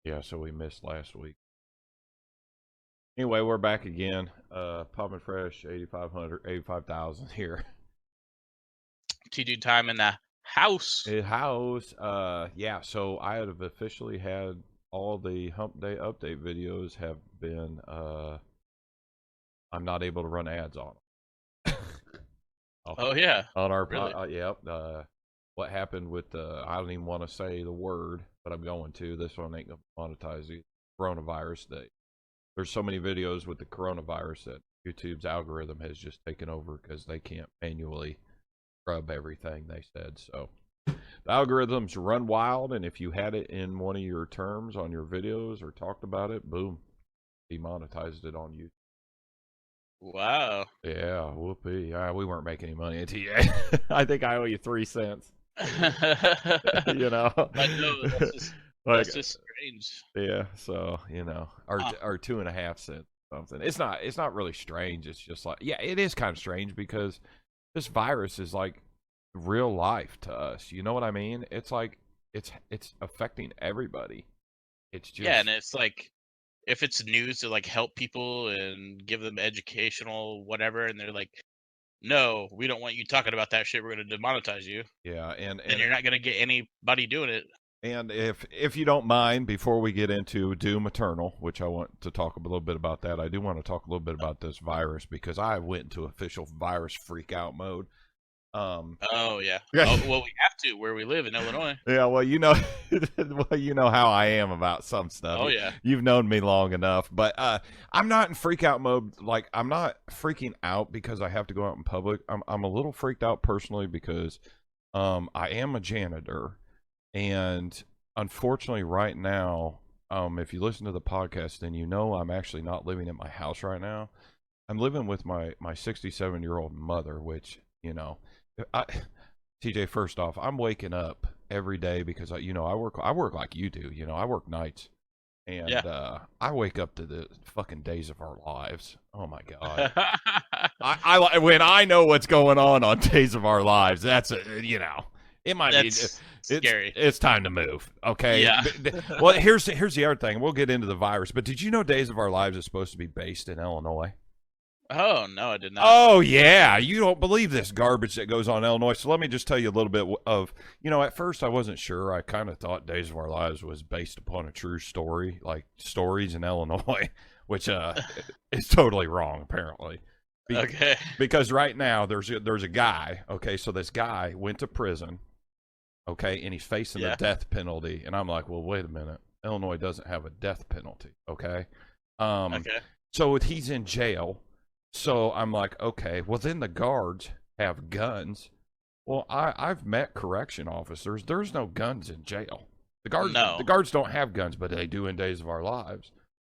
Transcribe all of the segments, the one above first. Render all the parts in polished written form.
Yeah, so we missed last week. Anyway, we're back again. Poppin' Fresh, 85,000 here. THDU time in the house. House, yeah, so I have officially had all the Hump Day update videos have been, I'm not able to run ads on them. Oh yeah, On our, really? yep, what happened with the, I don't even want to say the word, but I'm going to. This one ain't going to monetize the coronavirus day. There's so many videos with the coronavirus that YouTube's algorithm has just taken over because they can't manually scrub everything, they said. So the algorithms run wild, and if you had it in one of your terms on your videos or talked about it, boom, demonetized it on YouTube. Wow. Yeah, whoopee. We weren't making any money at TA. I think I owe you 3 cents. You know? I know, that's just strange. Yeah, so or 2.5 cents something. It's not really strange. It's just like, yeah, it is kind of strange because this virus is like real life to us. You know what I mean? It's like it's affecting everybody. It's just, Yeah, and it's like if it's news to like help people and give them educational whatever, and they're like, no, we don't want you talking about that shit. We're going to demonetize you. yeah, And you're not going to get anybody doing it. and if you don't mind, before we get into Doom Eternal, which I want to talk a little bit about that, I do want to talk a little bit about this virus because I went into official virus freak out mode. Oh yeah. Yeah. Oh, well, we have to where we live in Illinois. Yeah, well, well, you know how I am about some stuff. Oh yeah. You've known me long enough, but I'm not in freak out mode. Like, I'm not freaking out because I have to go out in public. I'm a little freaked out personally because I am a janitor, and unfortunately, right now, if you listen to the podcast, then you know I'm actually not living at my house right now. I'm living with my 67-year-old mother, which TJ, first off, I'm waking up every day because I work like you do. I work nights, and Yeah. I wake up to the fucking days of our lives. Oh my god! I when I know what's going on Days of Our Lives, that's it might That's scary. It's time to move. Okay. Yeah. Well, here's the other thing. We'll get into the virus, but did you know Days of Our Lives is supposed to be based in Illinois? Oh no, I did not. Oh yeah, you don't believe this garbage that goes on in Illinois. So let me just tell you a little bit of, at first I wasn't sure. I kind of thought Days of Our Lives was based upon a true story, like stories in Illinois, which is totally wrong apparently. Okay. Because right now there's a guy. Okay, so this guy went to prison. Okay, and he's facing the death penalty, and I'm like, well, wait a minute, Illinois doesn't have a death penalty. Okay. Okay. So he's in jail. So I'm like, okay, well then the guards have guns. Well, I've met correction officers. There's no guns in jail. The guards don't have guns, but they do in Days of Our Lives.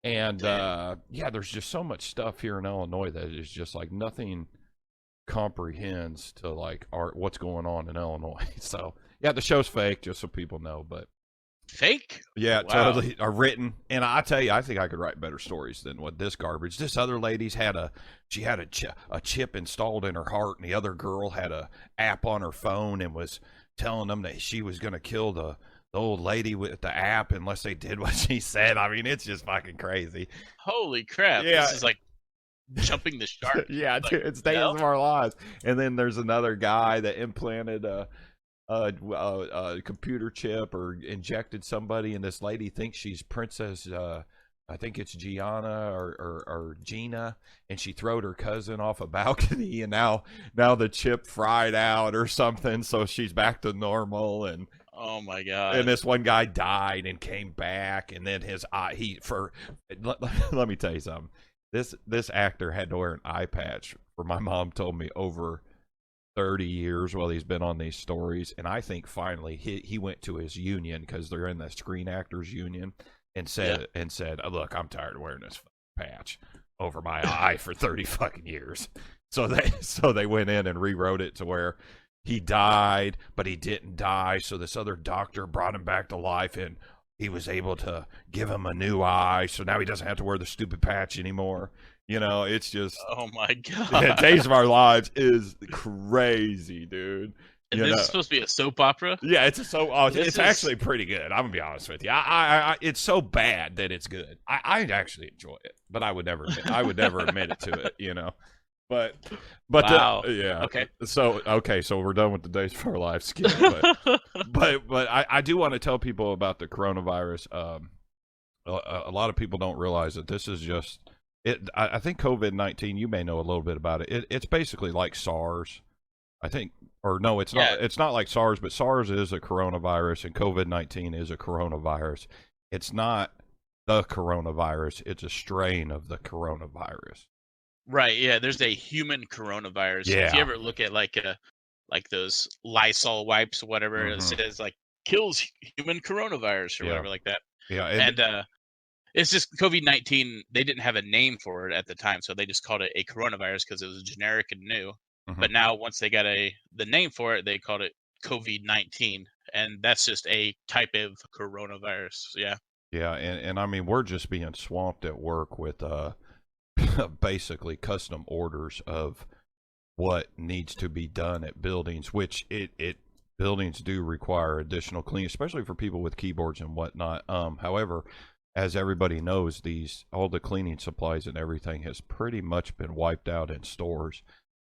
And there's just so much stuff here in Illinois that is just like nothing comprehends to like what's going on in Illinois. So yeah, the show's fake, just so people know, but fake? yeah, Wow. totally are written. And I tell you, I think I could write better stories than what this garbage. This other lady's had a chip installed in her heart, and the other girl had a app on her phone and was telling them that she was going to kill the old lady with the app unless they did what she said. I mean, it's just fucking crazy. Holy crap. Yeah. This is like jumping the shark. Yeah, like, it's Days of Our Lives. And then there's another guy that implanted a computer chip or injected somebody, and this lady thinks she's Princess I think it's Gianna or Gina, and she throwed her cousin off a balcony, and now the chip fried out or something, so she's back to normal. And oh my god. and this one guy died and came back, and then his eye let me tell you something. This actor had to wear an eye patch for, my mom told me, over 30 years while he's been on these stories. And I think finally he went to his union, because they're in the Screen Actors Union, and said, look, I'm tired of wearing this patch over my eye for 30 fucking years. So they went in and rewrote it to where he died, but he didn't die. So this other doctor brought him back to life, and he was able to give him a new eye. So now he doesn't have to wear the stupid patch anymore. It's just, oh my god. Days of Our Lives is crazy, dude. And You this is know. supposed to be a soap opera. Yeah, This it's is actually pretty good. I'm gonna be honest with you. It's so bad that it's good. I actually enjoy it, but I would never admit it to it. You know. But wow. yeah. Okay. So okay, so we're done with the Days of Our Lives skit. But I do want to tell people about the coronavirus. A lot of people don't realize that this is just it. I think COVID-19. You may know a little bit about it. It's basically like SARS. I think, or no, it's not. Yeah. It's not like SARS, but SARS is a coronavirus, and COVID-19 is a coronavirus. It's not the coronavirus; it's a strain of the coronavirus. Right. Yeah. There's a human coronavirus. If you Yeah. ever look at like those Lysol wipes or whatever, it Mm-hmm. says like kills human coronavirus or Yeah. whatever like that. Yeah. And it's just COVID-19. They didn't have a name for it at the time, so they just called it a coronavirus because it was generic and new. Mhm. But now, once they got the name for it, they called it COVID-19, and that's just a type of coronavirus. Yeah. Yeah, and I mean we're just being swamped at work with basically custom orders of what needs to be done at buildings, which it buildings do require additional cleaning, especially for people with keyboards and whatnot. However, as everybody knows, these all the cleaning supplies and everything has pretty much been wiped out in stores.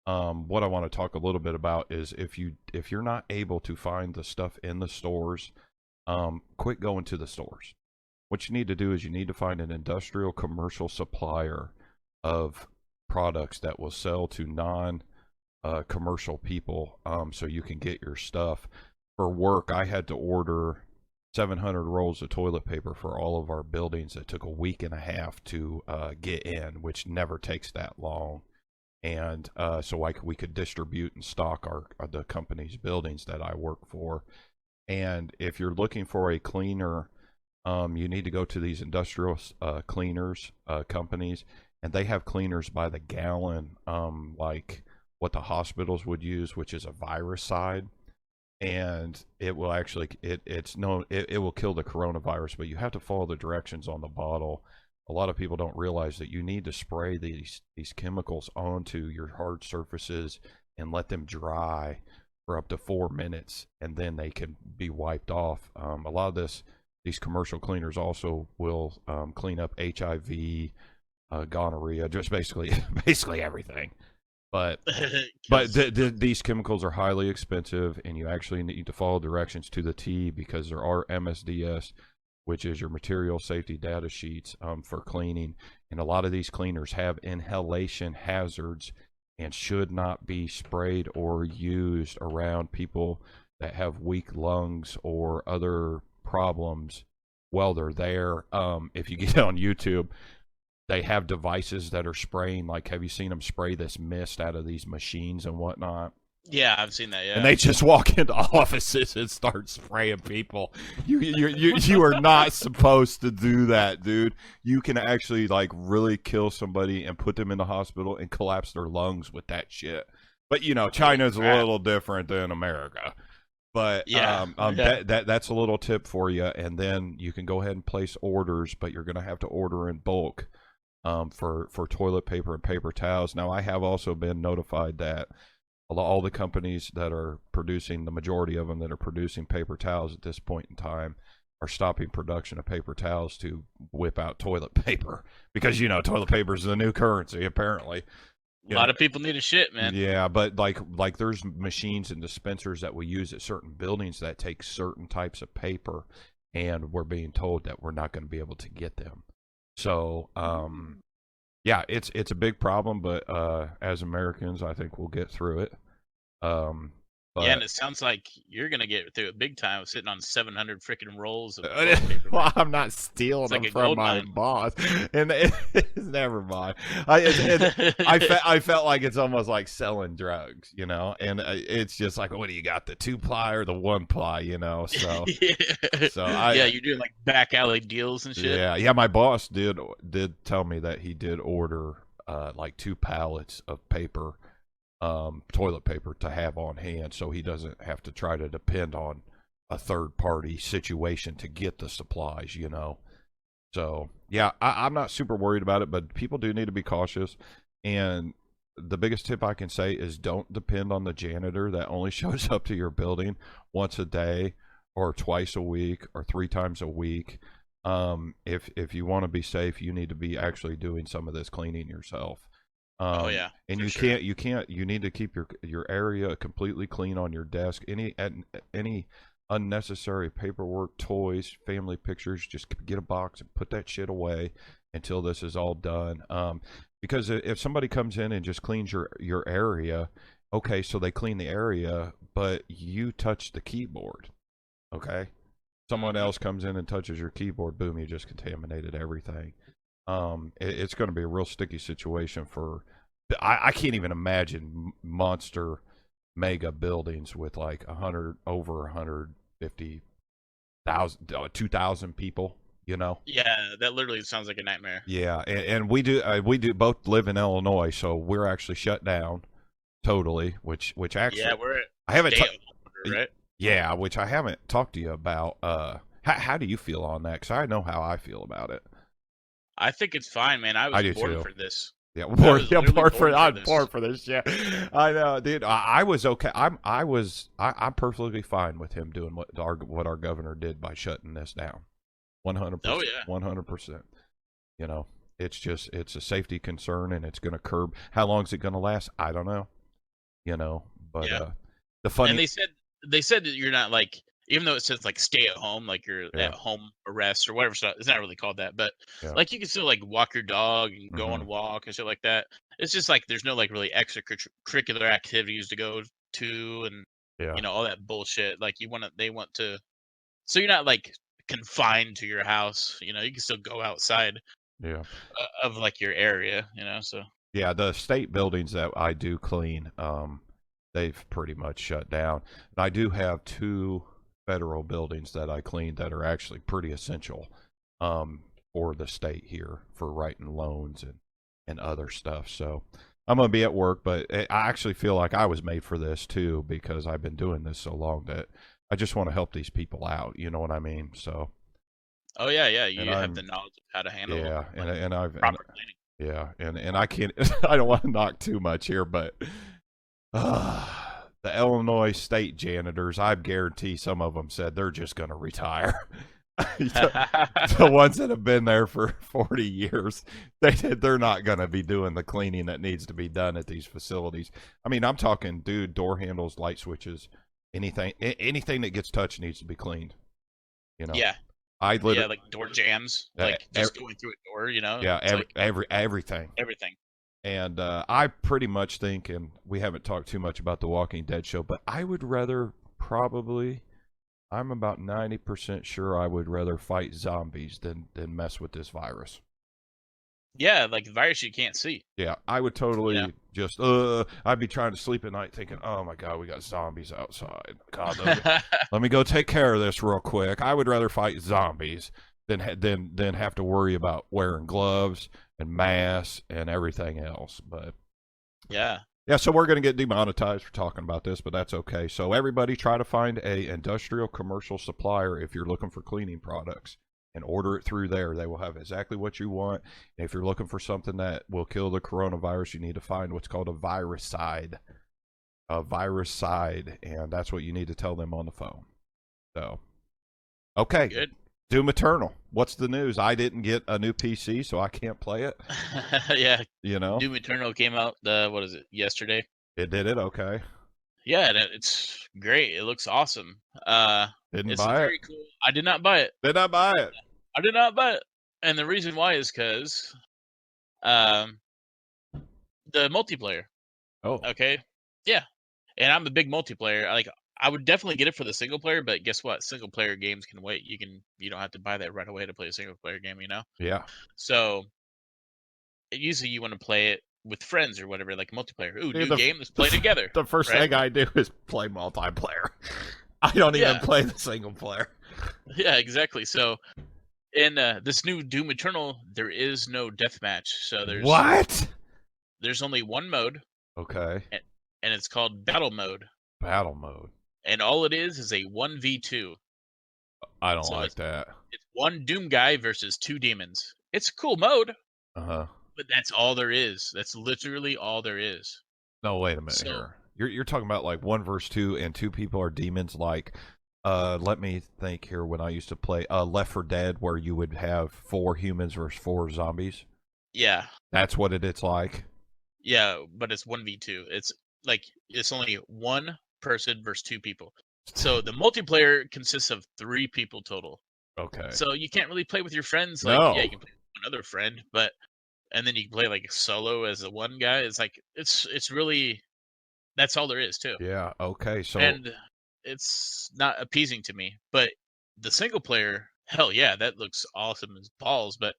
What I want to talk a little bit about is if you're not able to find the stuff in the stores, quit going to the stores. What you need to do is you need to find an industrial commercial supplier of products that will sell to non commercial people, so you can get your stuff. For work, I had to order 700 rolls of toilet paper for all of our buildings. It took a week and a half to get in, which never takes that long. And so we could distribute and stock the company's buildings that I work for. And if you're looking for a cleaner, you need to go to these industrial cleaners companies, and they have cleaners by the gallon, like what the hospitals would use, which is a viricide, and it will actually it will kill the coronavirus, but you have to follow the directions on the bottle. A lot of people don't realize that you need to spray these chemicals onto your hard surfaces and let them dry for up to 4 minutes, and then they can be wiped off. A lot of these commercial cleaners also will clean up HIV, gonorrhea, just basically everything. But 'Cause these chemicals are highly expensive, and you actually need to follow directions to the T, because there are MSDS, which is your material safety data sheets, for cleaning. And a lot of these cleaners have inhalation hazards and should not be sprayed or used around people that have weak lungs or other problems while they're there. If you get on YouTube, they have devices that are spraying, like, have you seen them spray this mist out of these machines and whatnot? yeah, I've seen that. And Yeah. they just walk into offices and start spraying people. You are not supposed to do that, dude. You can actually like really kill somebody and put them in the hospital and collapse their lungs with that shit. But China's a little different than America. But Yeah. Yeah. that's a little tip for you, and then you can go ahead and place orders, but you're going to have to order in bulk, for toilet paper and paper towels. Now, I have also been notified that all the companies that are producing, the majority of them that are producing paper towels at this point in time, are stopping production of paper towels to whip out toilet paper, because toilet paper is the new currency apparently. A lot of people need a shit, man. Yeah, but like there's machines and dispensers that we use at certain buildings that take certain types of paper, and we're being told that we're not going to be able to get them. So yeah, it's a big problem, but as Americans, I think we'll get through it. Yeah, and But it sounds like you're gonna get through it big time, sitting on 700 freaking rolls of toilet paper. well, Man. I'm not stealing It's like them a from gold my mine. boss, and never mind. I felt like it's almost like selling drugs, and it's just like, what do you got, the 2-ply or the 1-ply, So Yeah. so Yeah, you're doing like back alley deals and shit. yeah. My boss did tell me that he did order like 2 pallets of paper, toilet paper, to have on hand, so he doesn't have to try to depend on a third party situation to get the supplies. So yeah, I'm not super worried about it, but people do need to be cautious. And the biggest tip I can say is don't depend on the janitor that only shows up to your building once a day or twice a week or 3 times a week. If you want to be safe, you need to be actually doing some of this cleaning yourself. Oh yeah, And for you sure. can't you need to keep your area completely clean on your desk. Any unnecessary paperwork, toys, family pictures, just get a box and put that shit away until this is all done. Because if somebody comes in and just cleans your area, okay, so they clean the area, but you touch the keyboard, okay? Someone Hmm. else comes in and touches your keyboard, boom, you just contaminated everything. It's going to be a real sticky situation for. I can't even imagine monster mega buildings with like 100 over 150,000 2,000 people. You know. Yeah, that literally sounds like a nightmare. Yeah, and we do both live in Illinois, so we're actually shut down totally. Which Yeah, actually we're at I haven't. stay at home order, right? Yeah, which I haven't talked to you about. How do you feel on that? Because I know how I feel about it. I think it's fine, man. I I was do born too. for this. Yeah, I bored. was Yeah, literally bored for. born for I'm bored this. for this shit. I know, dude. I was okay. I'm perfectly fine with him doing what our governor did by shutting this down. One hundred Oh percent. yeah. 100%. You know, it's a safety concern, and it's going to curb. How long is it going to last? I don't know. You know, but Yeah. the And funny. they said that you're not like, even though it says like stay at home, like you're Yeah, at home arrest or whatever stuff. It's not really called that, but yeah. like you can still like walk your dog and go on a Hmm. walk and shit like that. It's just like there's no like really extracurricular activities to go to, and Yeah, all that bullshit. Like they want to, so you're not like confined to your house. You can still go outside yeah. of like your area. So Yeah, the state buildings that I do clean, they've pretty much shut down. And I do have two federal buildings that I clean that are actually pretty essential um, for the state here for writing loans and other stuff. So I'm going to be at work, but I actually feel like I was made for this too because I've been doing this so long that I just want to help these people out. You know what I mean? So, oh yeah, yeah, and you have the I'm, knowledge of how to handle yeah, like and I've, and proper cleaning. yeah, and I can't. I don't want to knock too much here, but the Illinois state janitors, I guarantee some of them said they're just going to retire. The ones that have been there for 40 years, they're not going to be doing the cleaning that needs to be done at these facilities. I mean, I'm talking, dude, door handles, light switches, anything that gets touched needs to be cleaned. You know, Yeah, I yeah, literally, like door jams, uh, like just going through a door. yeah, It's like everything. everything. And I pretty much think, and we haven't talked too much about the Walking Dead show, but I would rather probably, I'm about 90% sure I would rather fight zombies than mess with this virus. Yeah, like the virus you can't see. Yeah, I would You know. totally just, I'd be trying to sleep at night thinking, oh my God, we got zombies outside. God, let me go take care of this real quick. I would rather fight zombies than have to worry about wearing gloves and masks and everything else. But Yeah. yeah, so we're going to get demonetized for talking about this, but that's okay. So everybody try to find a industrial commercial supplier if you're looking for cleaning products and order it through there. They will have exactly what you want. And if you're looking for something that will kill the coronavirus, you need to find what's called a viricide. A viricide, and that's what you need to tell them on the phone. So, okay. Good. Doom Eternal. What's the news? I didn't get a new PC, so I can't play it. Yeah. You know, Doom Eternal came out what is it, yesterday? it did it. Okay. Yeah, and it's great. It looks awesome. Didn't It's a buy it. very cool. I did not buy it. Did not buy it. I did not buy it. And the reason why is because um the multiplayer. Oh, Okay. Yeah. And I'm a big multiplayer. Like I would definitely get it for the single player, but guess what? Single player games can wait. You don't have to buy that right away to play a single player game. yeah. So usually you want to play it with friends or whatever, like multiplayer. Ooh, Dude, new game, let's play together. the first Right? thing I do is play multiplayer. I don't even Yeah. play the single player. Yeah, exactly. So in this new Doom Eternal, there is no deathmatch. So What? there's only one mode, Okay. and it's called Battle Mode. Battle mode. And all it is a 1v2. I don't So like that. it's one Doom guy versus two demons. It's a cool mode. Uh huh. But that's all there is. That's literally all there is. No, wait a minute So here. You're talking about like 1 versus 2, and 2 people are demons. Like, let me think here. When I used to play Left 4 Dead, where you would have 4 humans versus 4 zombies. yeah, That's what it's like. yeah, but it's 1v2. It's like it's only one person versus 2 people. So the multiplayer consists of 3 people total. Okay. So you can't really play with your friends. Like, No. yeah, you can play with another friend, but and then you can play like solo as the one guy. It's like it's really that's all there is too. Yeah. Okay. So. And it's not appeasing to me. But the single player, hell yeah, that looks awesome as balls. But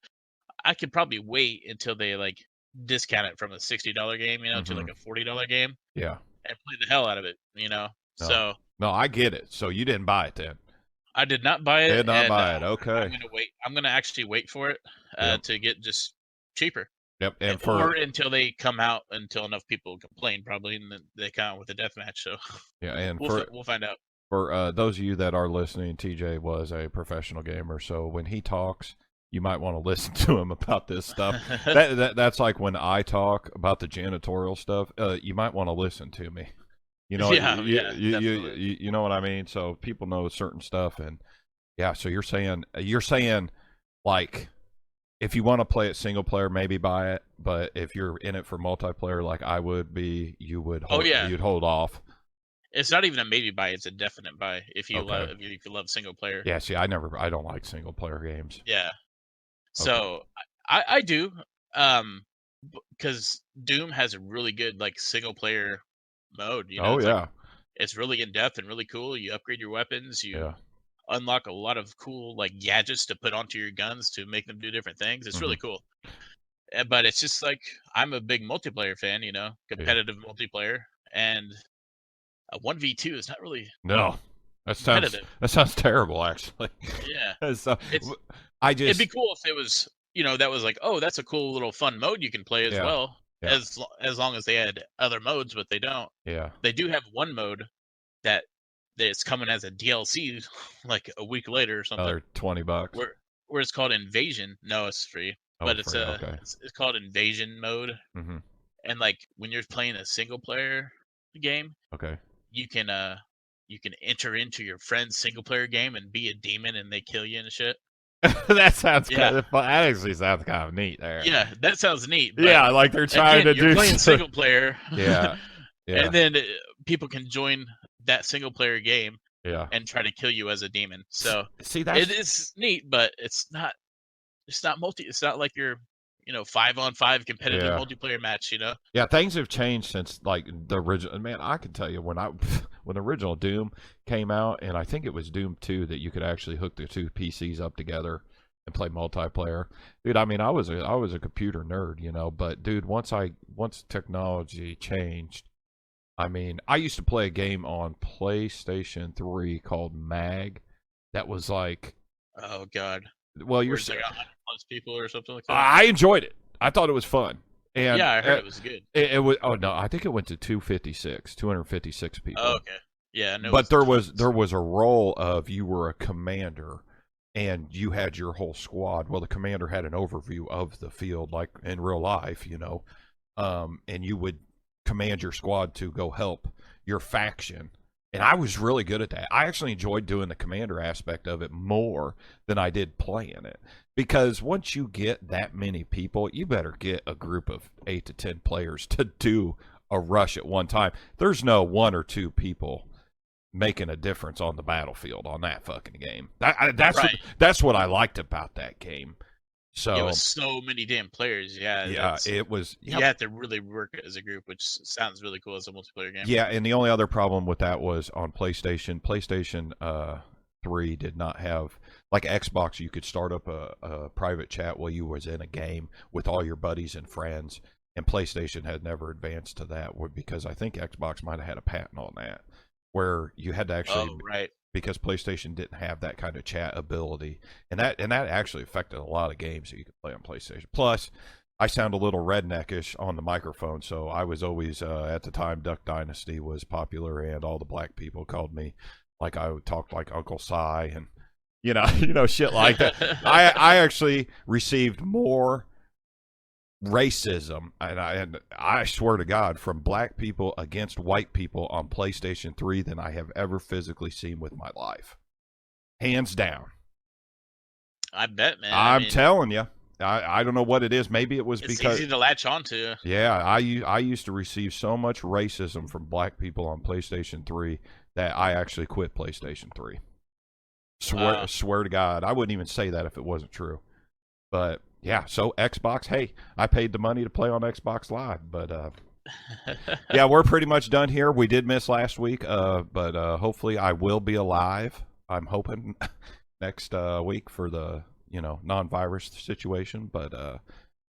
I could probably wait until they like discount it from a $60 game, to Mhm. like a $40 game Yeah. and play the hell out of it, No. So No, I get it. So you didn't buy it then. I did not buy it. Did not And buy it. Okay. I'm gonna wait. I'm gonna actually wait for it Yep. to get just cheaper. Yep. And Or until they come out, until enough people complain, probably, and then they come out with a death match. So yeah, and we'll find out. for those of you that are listening, TJ was a professional gamer, so when he talks, you might want to listen to him about this stuff. That's like when I talk about the janitorial stuff. You might want to listen to me. You know, Yeah, you, yeah, you, you, definitely. you know what I mean. So people know certain stuff, and yeah. So you're saying like, if you want to play it single player, maybe buy it. But if you're in it for multiplayer, like I would be, Oh yeah, you'd hold off. it's not even a maybe buy; it's a definite buy if you Okay. love if you love single player. Yeah. See, I don't like single player games. Yeah. Okay. So I do, because Doom has a really good like single player mode. Oh It's like yeah. it's really in depth and really cool. You upgrade your weapons. You Yeah. unlock a lot of cool like gadgets to put onto your guns to make them do different things. It's Hmm. really cool. But it's just like I'm a big multiplayer fan, Yeah. competitive multiplayer, and a 1v2 is not really No, competitive. that sounds terrible. Actually, Yeah. so It's I it'd be just cool if it was, that was like, oh, that's a cool little fun mode you can play as yeah well, yeah as long as they had other modes, but they don't. yeah They do have one mode that that's coming as a DLC like a week later or something, another $20. where it's called Invasion. No, it's free, Oh, but it's free. a Okay. it's called Invasion mode. Hmm. And like when you're playing a single player game, Okay. you can you can enter into your friend's single player game and be a demon and they kill you and shit. That sounds Yeah. kind of fun. That actually sounds kind of neat there. Yeah, that sounds neat. But Yeah, like they're trying again, to you're do playing some- single player. Yeah. Yeah. And then people can join that single player game Yeah. and try to kill you as a demon. So See, it is neat, but it's not multi. It's not like your 5-on-5 competitive Yeah. multiplayer match. Yeah, things have changed since like the original. Man, I can tell you when when the original Doom came out, and I think it was Doom 2 that you could actually hook the 2 PCs up together and play multiplayer. Dude, I mean, I was a computer nerd, but dude, once technology changed, I mean, I used to play a game on PlayStation 3 called Mag that was like, Oh God. well, Where it's like 100 plus people or something like that. I enjoyed it. I thought it was fun. And Yeah, I heard it was good. It was. Oh no, I think it went to 256 people. Oh, okay. Yeah, I know. But there was a role of you were a commander, and you had your whole squad. Well, the commander had an overview of the field, like in real life, and you would command your squad to go help your faction. And I was really good at that. I actually enjoyed doing the commander aspect of it more than I did playing it. Because once you get that many people, you better get a group of 8 to 10 players to do a rush at one time. There's no 1 or 2 people making a difference on the battlefield on that fucking game. That's what I liked about that game. So it was so many damn players. Yeah, it was. You had to really work as a group, which sounds really cool as a multiplayer game. Yeah, and the only other problem with that was on PlayStation. PlayStation 3 did not have, like Xbox. You could start up a private chat while you was in a game with all your buddies and friends, and PlayStation had never advanced to that because I think Xbox might have had a patent on that, where you had to actually right. Because PlayStation didn't have that kind of chat ability, and that actually affected a lot of games that you could play on PlayStation. Plus, I sound a little redneckish on the microphone, so I was always at the time Duck Dynasty was popular, and all the black people called me like I would talk like Uncle Si, and shit like that. I actually received more racism, and I swear to God, from black people against white people on PlayStation 3 than I have ever physically seen with my life. Hands down. I bet, man. I'm telling you. I don't know what it is. Maybe it was it's because easy to latch onto. yeah, I used to receive so much racism from black people on PlayStation 3 that I actually quit PlayStation 3. Swear to God, I wouldn't even say that if it wasn't true. But yeah, so Xbox, hey, I paid the money to play on Xbox Live, but yeah, we're pretty much done here. We did miss last week, but hopefully I will be alive. I'm hoping next week for the non-virus situation. But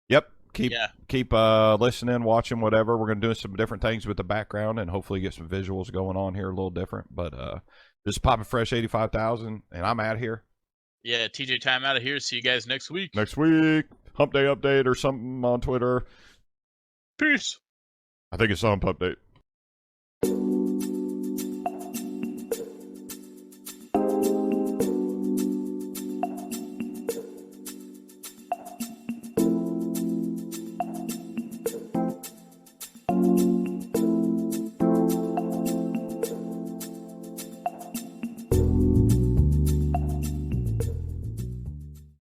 yep, keep listening, watching, whatever. We're gonna do some different things with the background and hopefully get some visuals going on here a little different. But this is Poppin' Fresh 85,000, and I'm out of here. Yeah, TJ time out of here. See you guys next week. Next week, Hump Day update or something on Twitter. Peace. I think it's Hump Update.